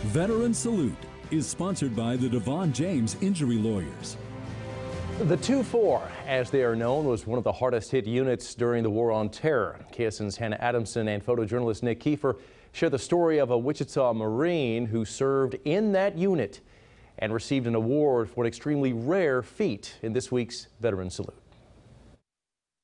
Veteran Salute is sponsored by the Devon James Injury Lawyers. The 2-4, as they are known, was one of the hardest hit units during the War on Terror. KSN's Hannah Adamson and photojournalist Nick Kiefer share the story of a Wichita Marine who served in that unit and received an award for an extremely rare feat in this week's Veteran Salute.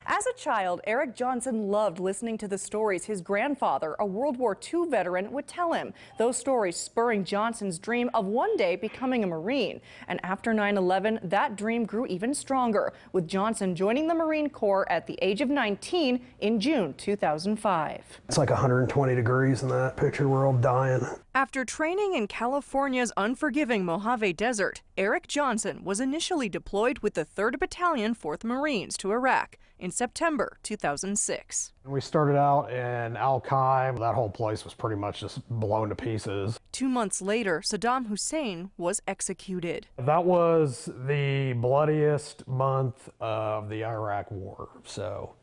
As a child, Eric Johnson loved listening to the stories his grandfather, a World War II veteran, would tell him. Those stories spurring Johnson's dream of one day becoming a Marine. And after 9/11, that dream grew even stronger, with Johnson joining the Marine Corps at the age of 19 in June 2005. It's like 120 degrees in that picture. We're all dying. After training in California's unforgiving Mojave Desert, Eric Johnson was initially deployed with the 3rd Battalion, 4th Marines to Iraq in September 2006. We started out in Al-Qaim. That whole place was pretty much just blown to pieces. 2 months later, Saddam Hussein was executed. That was the bloodiest month of the Iraq War, so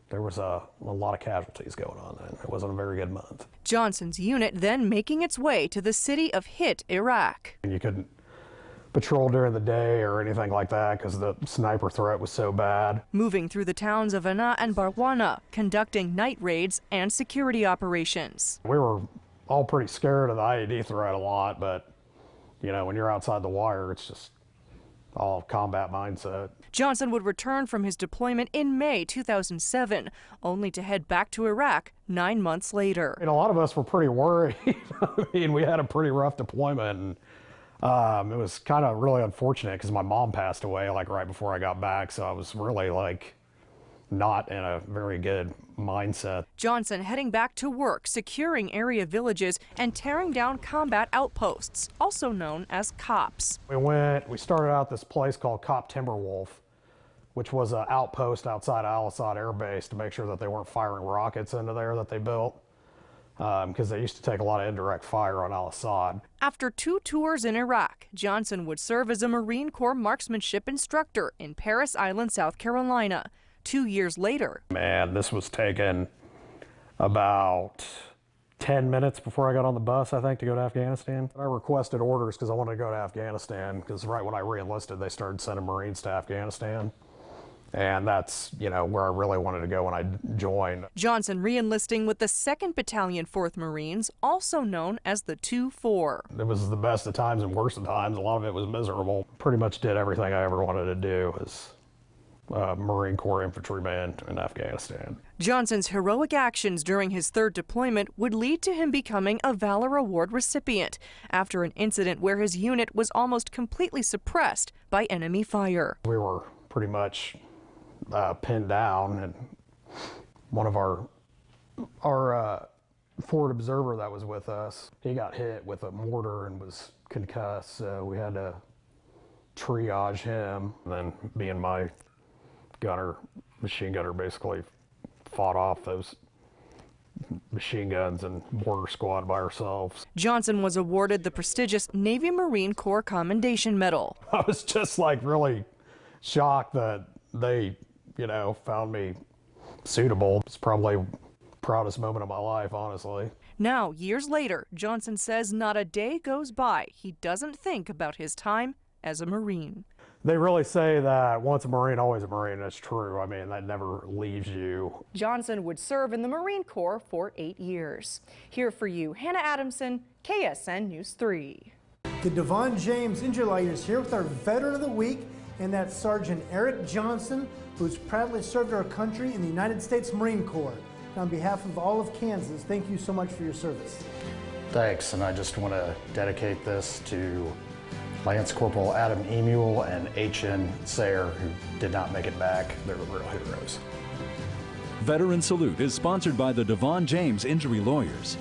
there was a lot of casualties going on then. It wasn't a very good month. Johnson's unit then making its way to the city of Hit, Iraq. You couldn't patrol during the day or anything like that because the sniper threat was so bad. Moving through the towns of Ana and Barwana, conducting night raids and security operations. We were all pretty scared of the IED threat a lot, but you know, when you're outside the wire, it's just all combat mindset. Johnson would return from his deployment in May 2007, only to head back to Iraq 9 months later. And a lot of us were pretty worried. I mean, we had a pretty rough deployment, and it was kind of really unfortunate because my mom passed away like right before I got back, so I was really like not in a very good mindset. Johnson heading back to work, securing area villages and tearing down combat outposts, also known as COPs. We started out this place called Cop Timberwolf, which was an outpost outside Al-Assad Air Base to make sure that they weren't firing rockets into there that they built, because they used to take a lot of indirect fire on Al-Assad. After 2 tours in Iraq, Johnson would serve as a Marine Corps marksmanship instructor in Parris Island, South Carolina. 2 years later. Man, this was taken about 10 minutes before I got on the bus, I think, to go to Afghanistan. I requested orders because I wanted to go to Afghanistan, because right when I re-enlisted, they started sending Marines to Afghanistan. And that's, you know, where I really wanted to go when I joined. Johnson re-enlisting with the 2nd Battalion, 4th Marines, also known as the 2-4. It was the best of times and worst of times. A lot of it was miserable. Pretty much did everything I ever wanted to do as Marine Corps infantryman in Afghanistan. Johnson's heroic actions during his 3rd deployment would lead to him becoming a Valor Award recipient after an incident where his unit was almost completely suppressed by enemy fire. We were pretty much pinned down, and one of our forward observer that was with us, he got hit with a mortar and was concussed, so we had to triage him. And then me and my machine gunner basically fought off those machine guns and mortar squad by ourselves. Johnson was awarded the prestigious Navy Marine Corps Commendation Medal. I was just like really shocked that they, you know, found me suitable. It's probably the proudest moment of my life, honestly. Now, years later, Johnson says not a day goes by he doesn't think about his time as a Marine. They really say that once a Marine, always a Marine. That's true. I mean, that never leaves you. Johnson would serve in the Marine Corps for 8 years. Here for you, Hannah Adamson, KSN News 3. The Devon James Injury Lawyers here with our Veteran of the Week, and that's Sergeant Eric Johnson, who's proudly served our country in the United States Marine Corps. And on behalf of all of Kansas, thank you so much for your service. Thanks, and I just want to dedicate this to Lance Corporal Adam Emule and H.N. Sayer, who did not make it back. They're real heroes. Veteran Salute is sponsored by the Devon James Injury Lawyers.